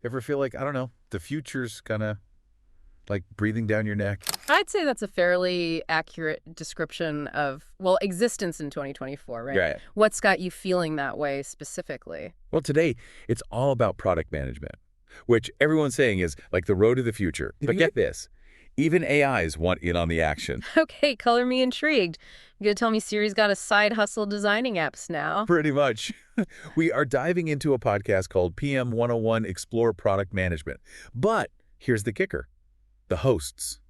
Ever feel like, I don't know, the future's kind of like breathing down your neck? I'd say that's a fairly accurate description of, well, existence in 2024, right? Right. What's got you feeling that way specifically? Well, today, it's all about product management, which everyone's saying is like the road to the future. But get this, even AIs want in on the action. Okay, color me intrigued. You gonna tell me Siri's got a side hustle designing apps now? Pretty much. We are diving into a podcast called PM101 Explore Product Management. But here's the kicker. The hosts.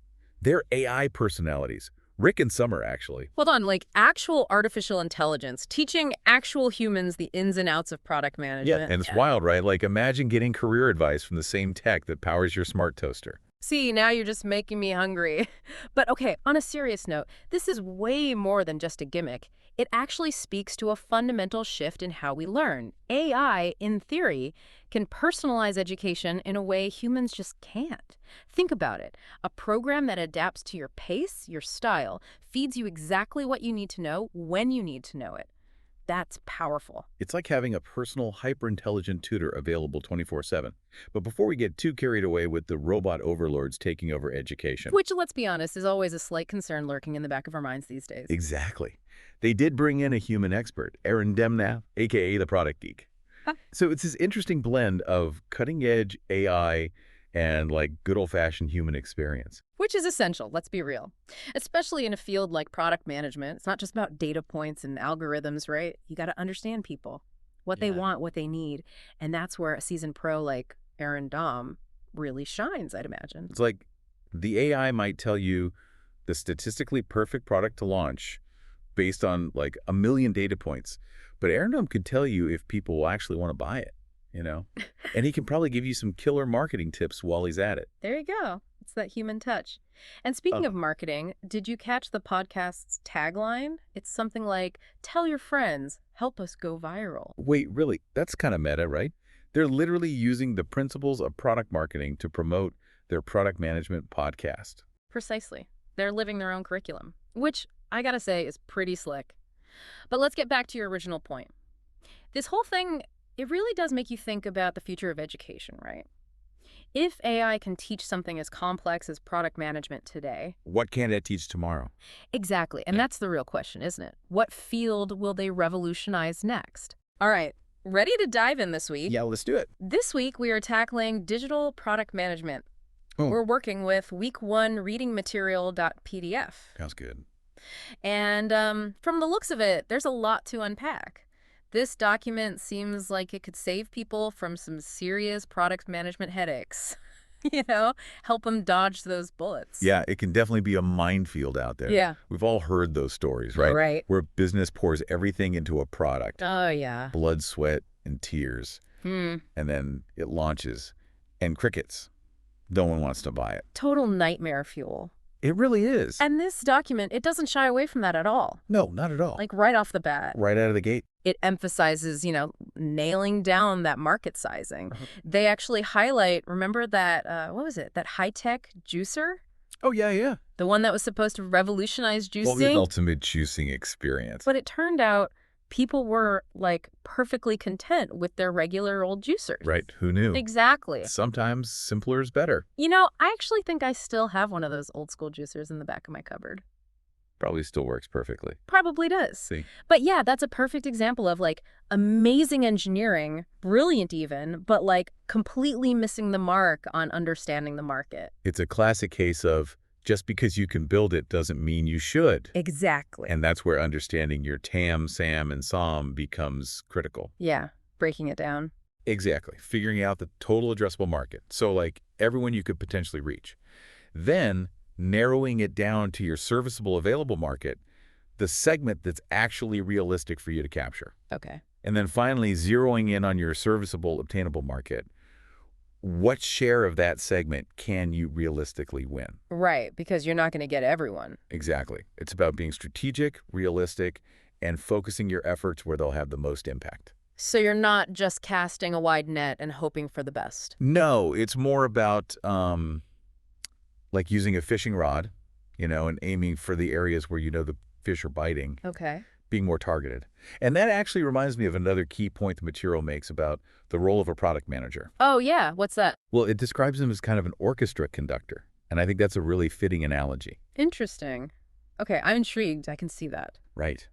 They're AI personalities. Rick and Summer, actually. Hold on, like actual artificial intelligence, teaching actual humans the ins and outs of product management. And it's wild, right? Like, imagine getting career advice from the same tech that powers your smart toaster. See, now you're just making me hungry. But okay, on a serious note, this is way more than just a gimmick. It actually speaks to a fundamental shift in how we learn. AI, in theory, can personalize education in a way humans just can't. Think about it. A program that adapts to your pace, your style, feeds you exactly what you need to know when you need to know it. That's powerful. It's like having a personal, hyper-intelligent tutor available 24/7. But before we get too carried away with the robot overlords taking over education. Which, let's be honest, is always a slight concern lurking in the back of our minds these days. Exactly. They did bring in a human expert, Arindam, a.k.a. the Product Geek. So it's this interesting blend of cutting-edge AI and like good old-fashioned human experience. Which is essential, let's be real. Especially in a field like product management. It's not just about data points and algorithms, right? You got to understand people, what they want, what they need. And that's where a seasoned pro like Arindam really shines, I'd imagine. It's like the AI might tell you the statistically perfect product to launch based on like a million data points. But Arindam could tell you if people will actually want to buy it, you know? And he can probably give you some killer marketing tips while he's at it. There you go. It's that human touch. And speaking of marketing, did you catch the podcast's tagline? It's something like, tell your friends, help us go viral. Wait, really? That's kind of meta, right? They're literally using the principles of product marketing to promote their product management podcast. Precisely. They're living their own curriculum, which I gotta say is pretty slick. But let's get back to your original point. This whole thing, it really does make you think about the future of education, right? If AI can teach something as complex as product management today... What can it teach tomorrow? Exactly. And that's the real question, isn't it? What field will they revolutionize next? All right. Ready to dive in this week? Yeah, let's do it. This week, we are tackling digital product management. Oh. We're working with week 1 reading material.pdf. Sounds good. And from the looks of it, there's a lot to unpack. This document seems like it could save people from some serious product management headaches. You know, help them dodge those bullets. Yeah, it can definitely be a minefield out there. Yeah. We've all heard those stories, right? Right. Where business pours everything into a product. Oh, yeah. Blood, sweat, and tears. And then it launches. And crickets. No one wants to buy it. Total nightmare fuel. It really is. And this document, it doesn't shy away from that at all. No, not at all. Like right off the bat. Right out of the gate. It emphasizes, you know, nailing down that market sizing. They actually highlight, remember that, what was it, that high-tech juicer? Oh, yeah, yeah. The one that was supposed to revolutionize juicing? Well, the ultimate juicing experience. But it turned out people were, like, perfectly content with their regular old juicers. Right, who knew? Exactly. Sometimes simpler is better. You know, I actually think I still have one of those old school juicers in the back of my cupboard. Probably still works perfectly. Probably does. See? But yeah, that's a perfect example of like amazing engineering, brilliant even, but like completely missing the mark on understanding the market. It's a classic case of just because you can build it doesn't mean you should. Exactly. And that's where understanding your TAM, SAM, and SOM becomes critical. Yeah, breaking it down. Exactly. Figuring out the total addressable market. So like everyone you could potentially reach. Then narrowing it down to your serviceable available market, the segment that's actually realistic for you to capture. Okay. And then finally zeroing in on your serviceable obtainable market. What share of that segment can you realistically win? Right, because you're not going to get everyone. Exactly. It's about being strategic, realistic, and focusing your efforts where they'll have the most impact. So you're not just casting a wide net and hoping for the best. No, it's more about like using a fishing rod, you know, and aiming for the areas where you know the fish are biting. Okay. being more targeted. And that actually reminds me of another key point the material makes about the role of a product manager. Oh, yeah. What's that? Well, it describes him as kind of an orchestra conductor, and I think that's a really fitting analogy. Interesting. Okay, I'm intrigued. I can see that. Right.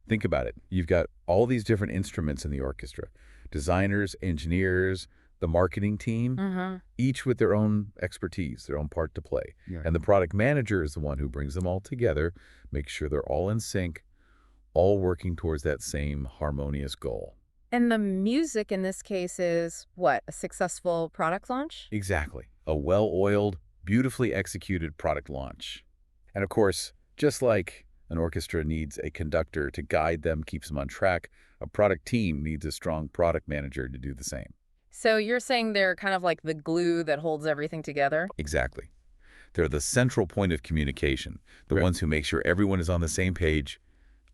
Think about it. You've got all these different instruments in the orchestra, designers, engineers, the marketing team, Mm-hmm. each with their own expertise, their own part to play. Yeah. And the product manager is the one who brings them all together, makes sure they're all in sync, all working towards that same harmonious goal. And the music in this case is what? A successful product launch? Exactly. A well-oiled, beautifully executed product launch. And of course, just like an orchestra needs a conductor to guide them, keeps them on track, a product team needs a strong product manager to do the same. So you're saying they're kind of like the glue that holds everything together? Exactly. They're the central point of communication, the Right. ones who make sure everyone is on the same page,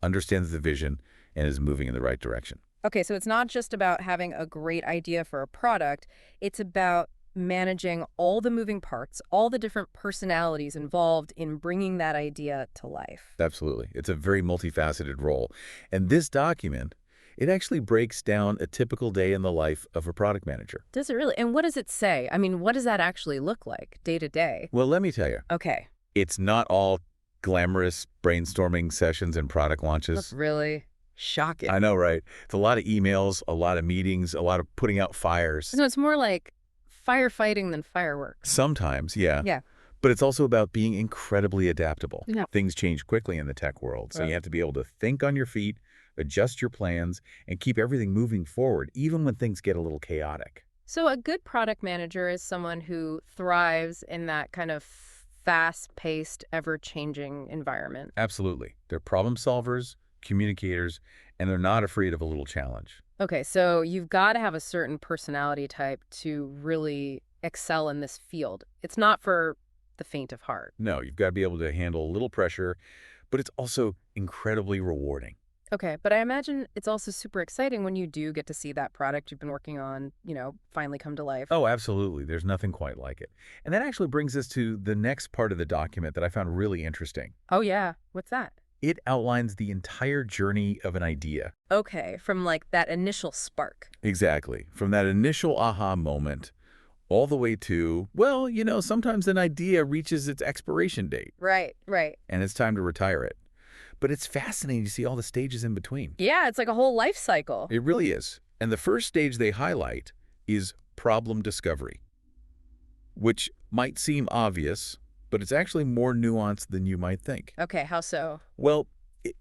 understands the vision, and is moving in the right direction. Okay, so it's not just about having a great idea for a product. It's about managing all the moving parts, all the different personalities involved in bringing that idea to life. Absolutely. It's a very multifaceted role. And this document, it actually breaks down a typical day in the life of a product manager. Does it really? And what does it say? I mean, what does that actually look like day to day? Well, let me tell you, Okay. it's not all glamorous brainstorming sessions and product launches. That's really shocking. I know, right? It's a lot of emails, a lot of meetings, a lot of putting out fires. So it's more like firefighting than fireworks. Sometimes, yeah. Yeah. But it's also about being incredibly adaptable. Yeah. Things change quickly in the tech world, so Right. you have to be able to think on your feet, adjust your plans, and keep everything moving forward, even when things get a little chaotic. So a good product manager is someone who thrives in that kind of fast-paced, ever-changing environment. Absolutely. They're problem solvers, communicators, and they're not afraid of a little challenge. Okay, so you've got to have a certain personality type to really excel in this field. It's not for the faint of heart. No, you've got to be able to handle a little pressure, but it's also incredibly rewarding. Okay, but I imagine it's also super exciting when you do get to see that product you've been working on, finally come to life. Oh, absolutely. There's nothing quite like it. And that actually brings us to the next part of the document that I found really interesting. Oh, yeah. What's that? It outlines the entire journey of an idea. Okay, from like that initial spark. Exactly. From that initial aha moment all the way to, well, sometimes an idea reaches its expiration date Right, right. and it's time to retire it. But it's fascinating to see all the stages in between. Yeah, it's like a whole life cycle. It really is. And the first stage they highlight is problem discovery, which might seem obvious, but it's actually more nuanced than you might think. Okay, how so? Well,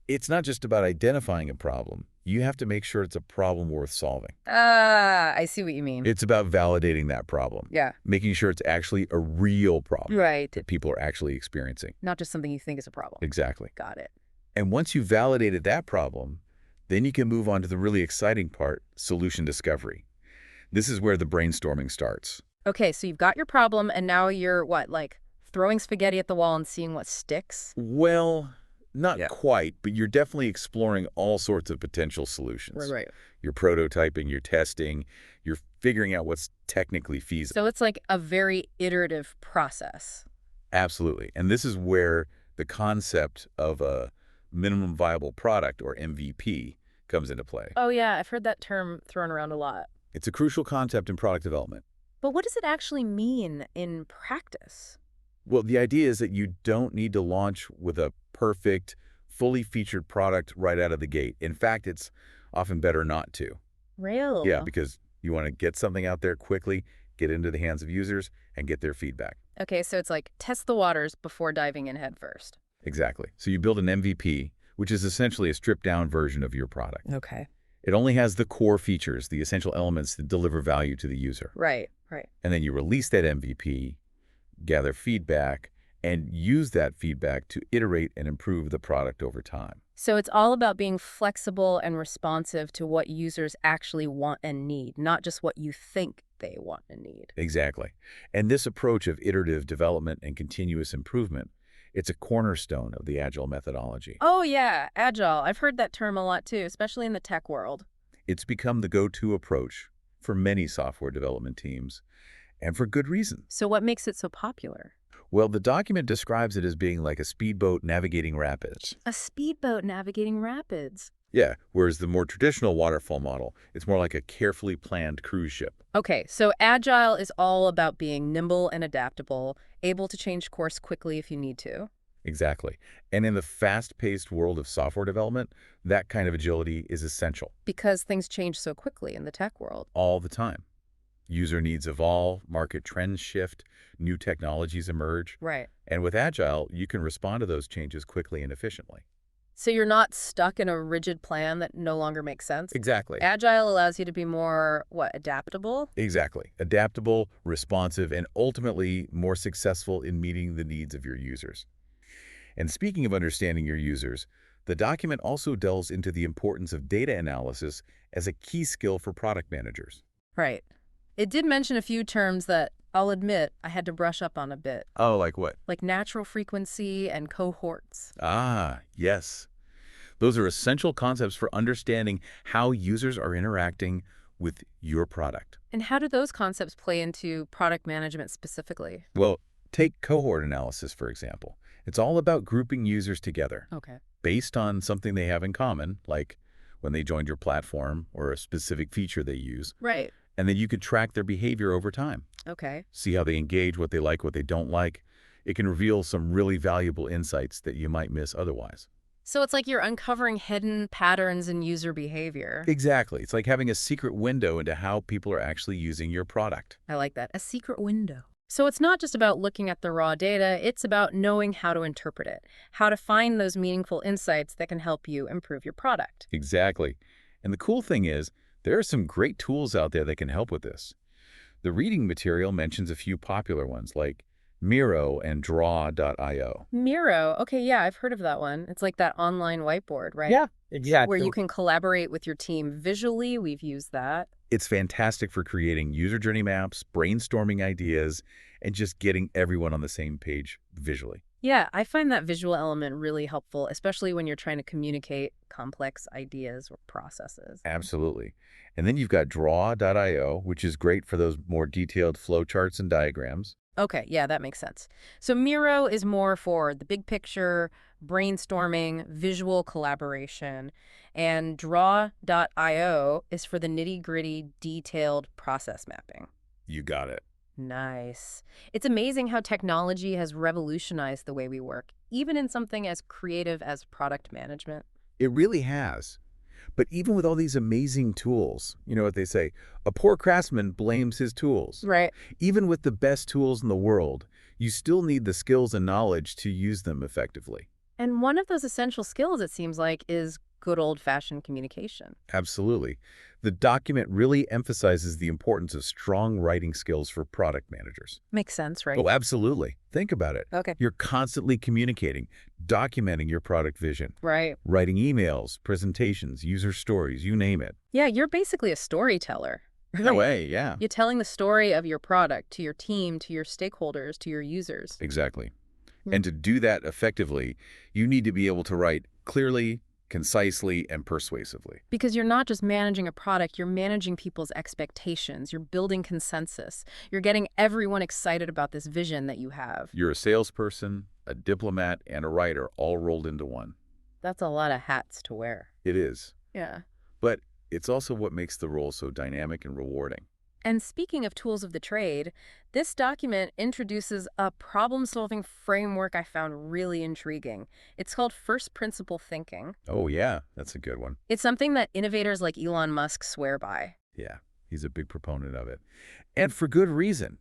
it's not just about identifying a problem. You have to make sure it's a problem worth solving. Ah, I see what you mean. It's about validating that problem, Yeah, making sure it's actually a real problem right. that people are actually experiencing. Not just something you think is a problem. Exactly. Got it. And once you've validated that problem, then you can move on to the really exciting part, solution discovery. This is where the brainstorming starts. Okay, so you've got your problem, and now you're what, like throwing spaghetti at the wall and seeing what sticks? Well, not Yeah. quite, but you're definitely exploring all sorts of potential solutions. Right. You're prototyping, you're testing, you're figuring out what's technically feasible. So it's like a very iterative process. Absolutely. And this is where the concept of a minimum viable product, or MVP, comes into play. Oh, yeah, I've heard that term thrown around a lot. It's a crucial concept in product development. But what does it actually mean in practice? Well, the idea is that you don't need to launch with a perfect, fully featured product right out of the gate. In fact, it's often better not to. Really? Yeah, because you want to get something out there quickly, get into the hands of users, and get their feedback. Okay, so it's like test the waters before diving in head first. Exactly. So you build an MVP, which is essentially a stripped-down version of your product. Okay. It only has the core features, the essential elements that deliver value to the user. Right. And then you release that MVP, gather feedback, and use that feedback to iterate and improve the product over time. So it's all about being flexible and responsive to what users actually want and need, not just what you think they want and need. Exactly. And this approach of iterative development and continuous improvement, it's a cornerstone of the Agile methodology. Oh, yeah, Agile. I've heard that term a lot, too, especially in the tech world. It's become the go-to approach for many software development teams. and for good reason. So what makes it so popular? Well, the document describes it as being like a speedboat navigating rapids. A speedboat navigating rapids. Yeah, whereas the more traditional waterfall model, it's more like a carefully planned cruise ship. Okay, so Agile is all about being nimble and adaptable, able to change course quickly if you need to. Exactly. And in the fast-paced world of software development, that kind of agility is essential Because things change so quickly in the tech world. all the time. User needs evolve, market trends shift, new technologies emerge. Right. And with Agile, you can respond to those changes quickly and efficiently. So you're not stuck in a rigid plan that no longer makes sense? Exactly. Agile allows you to be more, adaptable? Exactly. Adaptable, responsive, and ultimately more successful in meeting the needs of your users. And speaking of understanding your users, the document also delves into the importance of data analysis as a key skill for product managers. Right. It did mention a few terms that, I'll admit, I had to brush up on a bit, Oh, like what? like natural frequency and cohorts. Ah, yes. Those are essential concepts for understanding how users are interacting with your product. And how do those concepts play into product management specifically? Well, take cohort analysis, for example. It's all about grouping users together Okay. based on something they have in common, like when they joined your platform or a specific feature they use. Right. And then you could track their behavior over time, Okay. see how they engage, what they like, what they don't like. It can reveal some really valuable insights that you might miss otherwise. So it's like you're uncovering hidden patterns in user behavior. Exactly. It's like having a secret window into how people are actually using your product. I like that. A secret window. So it's not just about looking at the raw data, it's about knowing how to interpret it, how to find those meaningful insights that can help you improve your product. Exactly. And the cool thing is, there are some great tools out there that can help with this. The reading material mentions a few popular ones like Miro and Draw.io. Miro. Okay, yeah, I've heard of that one. It's like that online whiteboard, right? Yeah, exactly. Where you can collaborate with your team visually. We've used that. It's fantastic for creating user journey maps, brainstorming ideas, and just getting everyone on the same page visually. Yeah, I find that visual element really helpful, especially when you're trying to communicate complex ideas or processes. Absolutely. And then you've got Draw.io, which is great for those more detailed flowcharts and diagrams. Okay, yeah, that makes sense. So Miro is more for the big picture, brainstorming, visual collaboration, and Draw.io is for the nitty-gritty, detailed process mapping. You got it. Nice. It's amazing how technology has revolutionized the way we work, even in something as creative as product management. It really has. But even with all these amazing tools, you know what they say, a poor craftsman blames his tools. Right. Even with the best tools in the world, you still need the skills and knowledge to use them effectively. And one of those essential skills, it seems like, is good old-fashioned communication. Absolutely. The document really emphasizes the importance of strong writing skills for product managers. Makes sense, right? Oh, absolutely. Think about it. Okay. You're constantly communicating, documenting your product vision, Right. writing emails, presentations, user stories, you name it. Yeah, you're basically a storyteller. In a Right. way, yeah. You're telling the story of your product to your team, to your stakeholders, to your users. Exactly. Hmm. And to do that effectively, you need to be able to write clearly, concisely, and persuasively. Because you're not just managing a product, you're managing people's expectations. You're building consensus. You're getting everyone excited about this vision that you have. You're a salesperson, a diplomat, and a writer all rolled into one. That's a lot of hats to wear. It is. Yeah. But it's also what makes the role so dynamic and rewarding. And speaking of tools of the trade, this document introduces a problem-solving framework I found really intriguing. It's called first principle thinking. Oh, yeah, that's a good one. It's something that innovators like Elon Musk swear by. Yeah, he's a big proponent of it. And for good reason.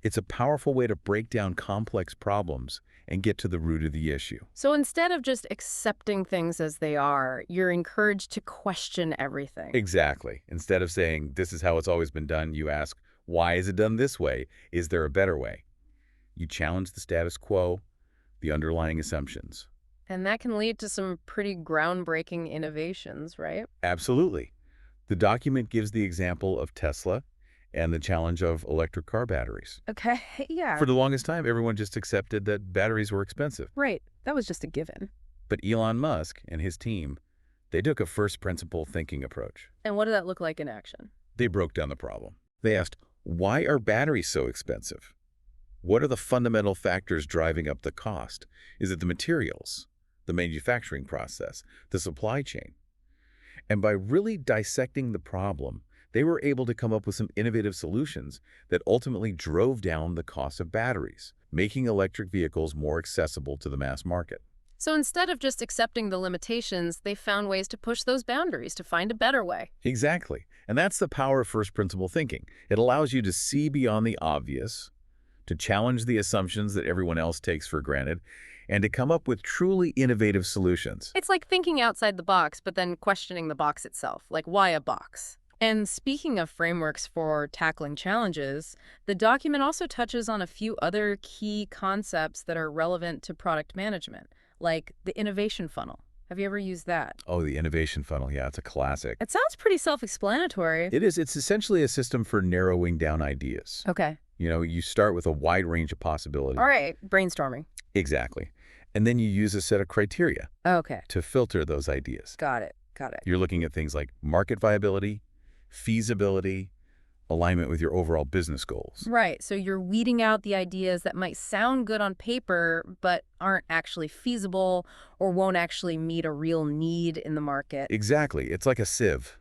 It's a powerful way to break down complex problems and get to the root of the issue. So instead of just accepting things as they are, you're encouraged to question everything. Exactly. Instead of saying, this is how it's always been done, you ask, why is it done this way? Is there a better way? You challenge the status quo, the underlying assumptions. And that can lead to some pretty groundbreaking innovations, right? Absolutely. The document gives the example of Tesla and the challenge of electric car batteries. Okay, yeah. For the longest time, everyone just accepted that batteries were expensive. Right. That was just a given. But Elon Musk and his team, they took a first principle thinking approach. And what did that look like in action? They broke down the problem. They asked, Why are batteries so expensive? What are the fundamental factors driving up the cost? Is it the materials, the manufacturing process, the supply chain? And by really dissecting the problem, they were able to come up with some innovative solutions that ultimately drove down the cost of batteries, making electric vehicles more accessible to the mass market. So instead of just accepting the limitations, they found ways to push those boundaries to find a better way. Exactly. And that's the power of first principle thinking. It allows you to see beyond the obvious, to challenge the assumptions that everyone else takes for granted, and to come up with truly innovative solutions. It's like thinking outside the box, but then questioning the box itself. Like, why a box? And speaking of frameworks for tackling challenges, the document also touches on a few other key concepts that are relevant to product management, like the innovation funnel. Have you ever used that? Oh, the innovation funnel. Yeah, it's a classic. It sounds pretty self-explanatory. It is. It's essentially a system for narrowing down ideas. Okay. You start with a wide range of possibilities. All right. Brainstorming. Exactly. And then you use a set of criteria Okay. to filter those ideas. Got it. Got it. You're looking at things like market viability, feasibility, alignment with your overall business goals. Right. So you're weeding out the ideas that might sound good on paper, but aren't actually feasible or won't actually meet a real need in the market. Exactly. It's like a sieve.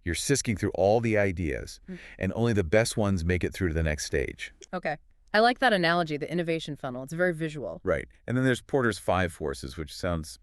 You're sifting through all the ideas, and only the best ones make it through to the next stage. Okay. I like that analogy, the innovation funnel. It's very visual. Right. And then there's Porter's 5 forces, which sounds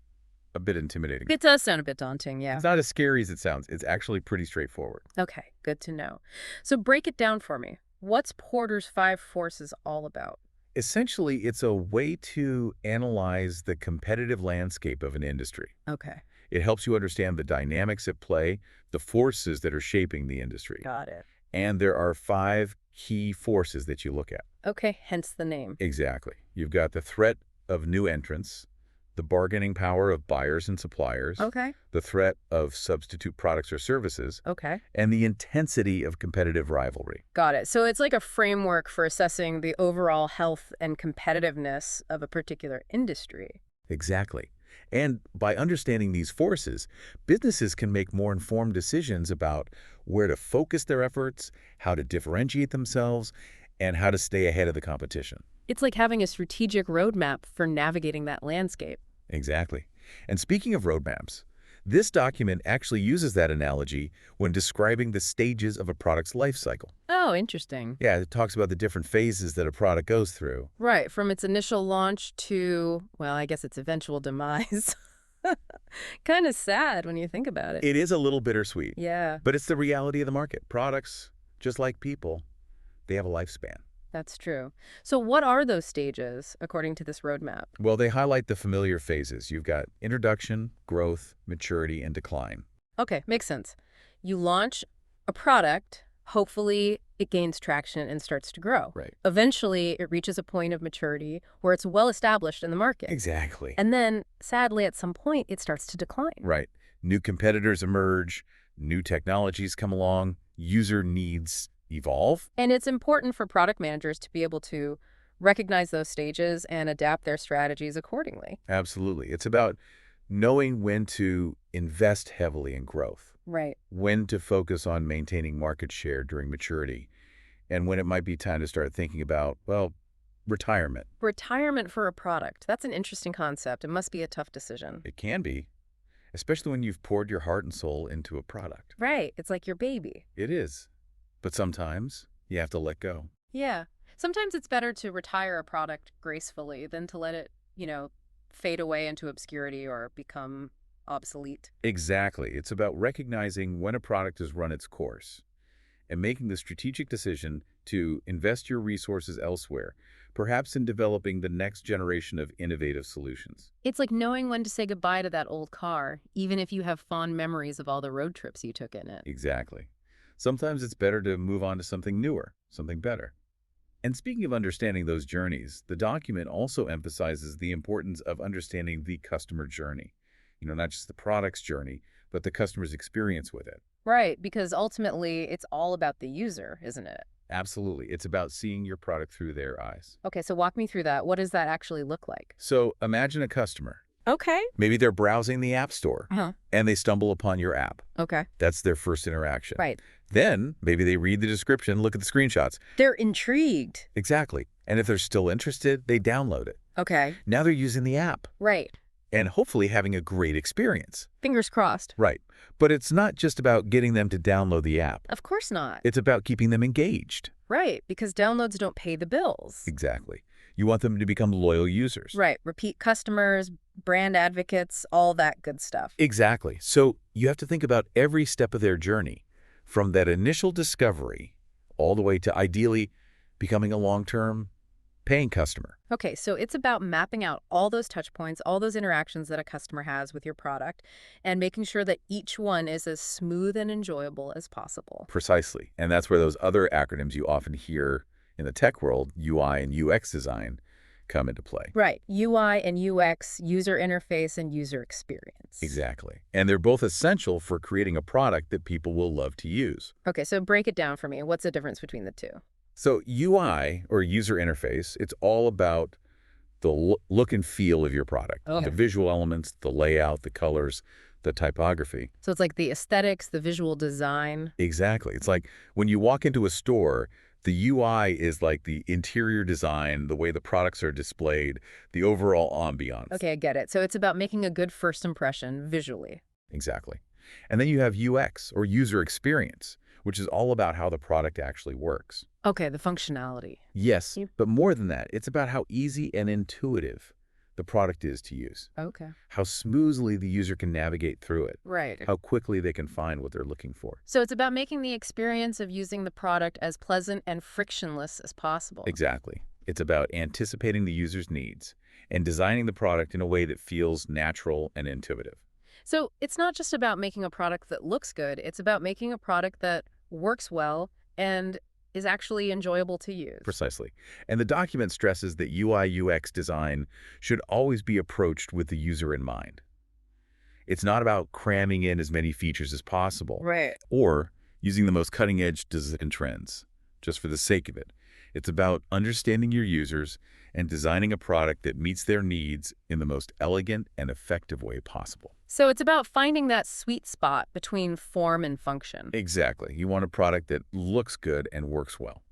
a bit intimidating. It does sound a bit daunting, yeah. It's not as scary as it sounds. It's actually pretty straightforward. Okay, good to know. So break it down for me. What's Porter's 5 forces all about? Essentially, it's a way to analyze the competitive landscape of an industry. Okay, It helps you understand the dynamics at play, the forces that are shaping the industry. got it. And there are 5 key forces that you look at. Okay, hence the name. Exactly. You've got the threat of new entrants, the bargaining power of buyers and suppliers, Okay, the threat of substitute products or services, okay. and the intensity of competitive rivalry. Got it. So it's like a framework for assessing the overall health and competitiveness of a particular industry. Exactly. And by understanding these forces, businesses can make more informed decisions about where to focus their efforts, how to differentiate themselves, and how to stay ahead of the competition. It's like having a strategic roadmap for navigating that landscape. Exactly. And speaking of roadmaps, this document actually uses that analogy when describing the stages of a product's life cycle. Oh, interesting. Yeah, it talks about the different phases that a product goes through. Right, from its initial launch to, well, I guess its eventual demise. Kind of sad when you think about it. It is a little bittersweet, Yeah, but it's the reality of the market. Products, just like people, they have a lifespan. that's true. So what are those stages, according to this roadmap? Well, they highlight the familiar phases. You've got introduction, growth, maturity, and decline. Okay, makes sense. You launch a product, hopefully it gains traction and starts to grow. Right. Eventually, it reaches a point of maturity where it's well established in the market. Exactly. And then, sadly, at some point, it starts to decline. Right. New competitors emerge, new technologies come along, user needs evolve. And it's important for product managers to be able to recognize those stages and adapt their strategies accordingly. Absolutely. It's about knowing when to invest heavily in growth, Right. when to focus on maintaining market share during maturity, and when it might be time to start thinking about, well, retirement. Retirement for a product. That's an interesting concept. It must be a tough decision. It can be, especially when you've poured your heart and soul into a product. Right. It's like your baby. It is. But sometimes you have to let go. Yeah. Sometimes it's better to retire a product gracefully than to let it, fade away into obscurity or become obsolete. Exactly. It's about recognizing when a product has run its course and making the strategic decision to invest your resources elsewhere, perhaps in developing the next generation of innovative solutions. It's like knowing when to say goodbye to that old car, even if you have fond memories of all the road trips you took in it. Exactly. Sometimes it's better to move on to something newer, something better. And speaking of understanding those journeys, the document also emphasizes the importance of understanding the customer journey. Not just the product's journey, but the customer's experience with it. Right, because ultimately it's all about the user, isn't it? Absolutely. It's about seeing your product through their eyes. Okay, so walk me through that. What does that actually look like? So imagine a customer. Okay. Maybe they're browsing the App Store Uh-huh. and they stumble upon your app. Okay. That's their first interaction. Right. Then maybe they read the description, look at the screenshots. They're intrigued. Exactly. And if they're still interested, they download it. Okay. Now they're using the app Right. and hopefully having a great experience. Fingers crossed. Right. But it's not just about getting them to download the app. Of course not. It's about keeping them engaged. Right, because downloads don't pay the bills. Exactly. You want them to become loyal users. Right, repeat customers, brand advocates, all that good stuff. Exactly. So you have to think about every step of their journey, from that initial discovery all the way to ideally becoming a long-term paying customer. Okay, so it's about mapping out all those touch points, all those interactions that a customer has with your product, and making sure that each one is as smooth and enjoyable as possible. Precisely. And that's where those other acronyms you often hear in the tech world, UI and UX design, come into play. Right, UI and UX, user interface, and user experience. Exactly. And they're both essential for creating a product that people will love to use. Okay, so break it down for me. What's the difference between the two? So UI, or user interface, it's all about the look and feel of your product. Okay. The visual elements, the layout, the colors, the typography. So it's like the aesthetics, the visual design. Exactly. It's like when you walk into a store, the UI is like the interior design, the way the products are displayed, the overall ambiance. Okay, I get it. So it's about making a good first impression visually. Exactly. And then you have UX, or user experience, which is all about how the product actually works. Okay, the functionality. Yes, but more than that, it's about how easy and intuitive the product is to use, Okay. how smoothly the user can navigate through it, Right. how quickly they can find what they're looking for. So it's about making the experience of using the product as pleasant and frictionless as possible. Exactly. It's about anticipating the user's needs and designing the product in a way that feels natural and intuitive. So it's not just about making a product that looks good, it's about making a product that works well and is actually enjoyable to use. Precisely. And the document stresses that UI/UX design should always be approached with the user in mind. It's not about cramming in as many features as possible Right. or using the most cutting-edge design trends just for the sake of it. It's about understanding your users and designing a product that meets their needs in the most elegant and effective way possible. So it's about finding that sweet spot between form and function. Exactly. You want a product that looks good and works well.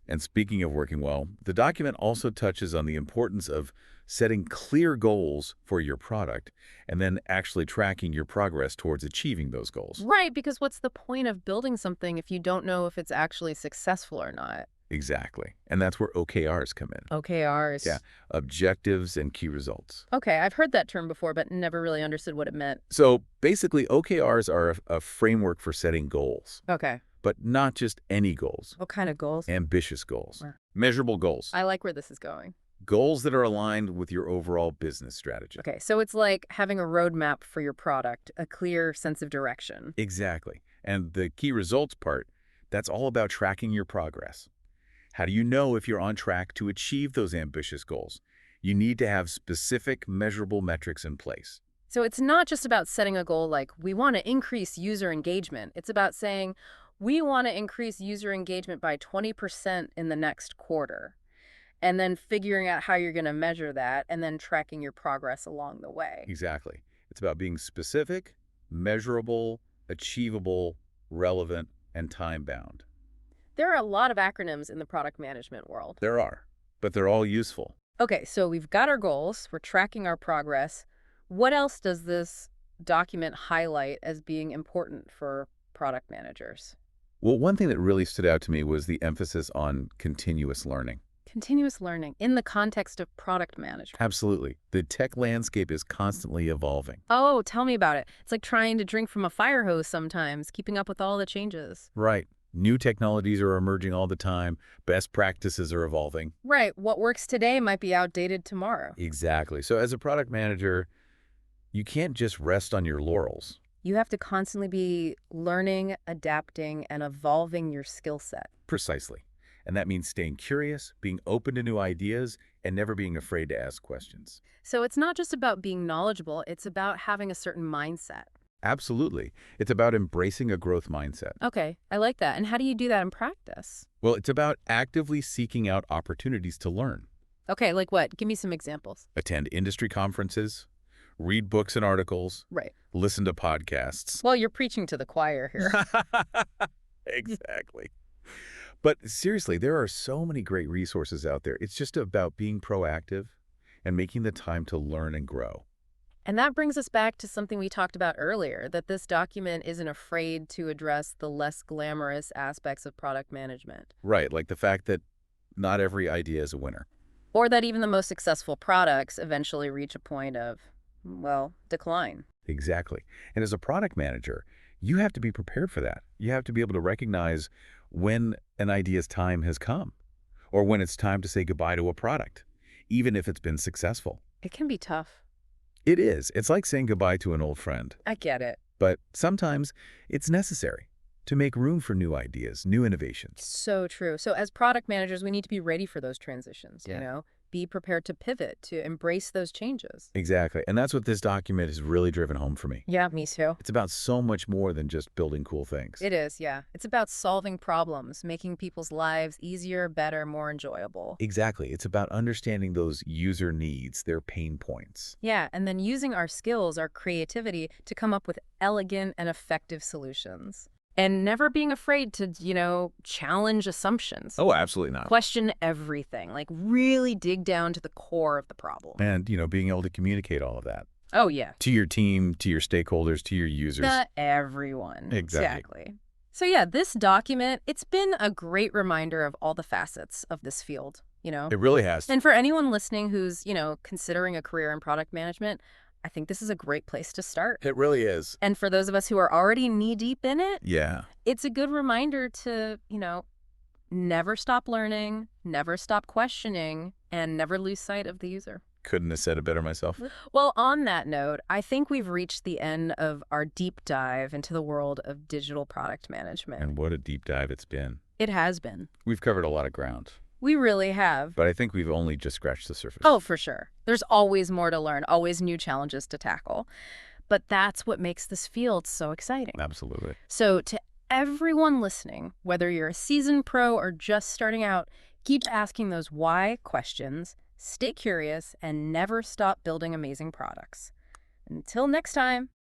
And speaking of working well, the document also touches on the importance of setting clear goals for your product and then actually tracking your progress towards achieving those goals. Right, because what's the point of building something if you don't know if it's actually successful or not? Exactly. And that's where OKRs come in. OKRs. Yeah, objectives and key results. Okay, I've heard that term before, but never really understood what it meant. So basically, OKRs are a framework for setting goals, Okay. but not just any goals. What kind of goals? Ambitious goals, Where? measurable goals, I like where this is going. goals that are aligned with your overall business strategy. Okay, so it's like having a roadmap for your product, a clear sense of direction. Exactly. And the key results part, that's all about tracking your progress. How do you know if you're on track to achieve those ambitious goals? You need to have specific, measurable metrics in place. So it's not just about setting a goal like, we want to increase user engagement. It's about saying, we want to increase user engagement by 20% in the next quarter. And then figuring out how you're going to measure that and then tracking your progress along the way. Exactly. It's about being specific, measurable, achievable, relevant, and time-bound. There are a lot of acronyms in the product management world. There are, but they're all useful. Okay, so we've got our goals, we're tracking our progress. What else does this document highlight as being important for product managers? Well, one thing that really stood out to me was the emphasis on continuous learning. Continuous learning in the context of product management. Absolutely. The tech landscape is constantly evolving. Oh, tell me about it. It's like trying to drink from a fire hose sometimes, keeping up with all the changes. Right. New technologies are emerging all the time. Best practices are evolving. Right. What works today might be outdated tomorrow. Exactly. So as a product manager, you can't just rest on your laurels. You have to constantly be learning, adapting, and evolving your skill set. Precisely. And that means staying curious, being open to new ideas, and never being afraid to ask questions. So it's not just about being knowledgeable, it's about having a certain mindset. Absolutely. It's about embracing a growth mindset. Okay, I like that. And how do you do that in practice? Well, it's about actively seeking out opportunities to learn. Okay, like what? Give me some examples. Attend industry conferences, read books and articles, Right. listen to podcasts. Well, you're preaching to the choir here. Exactly. But seriously, there are so many great resources out there. It's just about being proactive and making the time to learn and grow. And that brings us back to something we talked about earlier, that this document isn't afraid to address the less glamorous aspects of product management. Right, like the fact that not every idea is a winner. Or that even the most successful products eventually reach a point of, well, decline. Exactly. And as a product manager, you have to be prepared for that. You have to be able to recognize when an idea's time has come or when it's time to say goodbye to a product, even if it's been successful. It can be tough. It is. It's like saying goodbye to an old friend. I get it. But sometimes it's necessary to make room for new ideas, new innovations. So true. So as product managers, we need to be ready for those transitions, Yeah. Be prepared to pivot, to embrace those changes. Exactly. And that's what this document has really driven home for me. Yeah, me too. It's about so much more than just building cool things. It is, yeah. It's about solving problems, making people's lives easier, better, more enjoyable. Exactly. It's about understanding those user needs, their pain points. Yeah, and then using our skills, our creativity, to come up with elegant and effective solutions. And never being afraid to, challenge assumptions. Oh, absolutely not. Question everything, like really dig down to the core of the problem. And, being able to communicate all of that Oh, yeah. to your team, to your stakeholders, to your users. Everyone. Exactly. So yeah, this document, it's been a great reminder of all the facets of this field, It really has. And for anyone listening who's, considering a career in product management, I think this is a great place to start. It really is. And for those of us who are already knee-deep in it, Yeah. it's a good reminder to, never stop learning, never stop questioning, and never lose sight of the user. Couldn't have said it better myself. Well, on that note, I think we've reached the end of our deep dive into the world of digital product management. And what a deep dive it's been. It has been. We've covered a lot of ground, We really have. but I think we've only just scratched the surface. Oh, for sure. There's always more to learn, always new challenges to tackle. But that's what makes this field so exciting. Absolutely. So to everyone listening, whether you're a seasoned pro or just starting out, keep asking those why questions, stay curious, and never stop building amazing products. Until next time.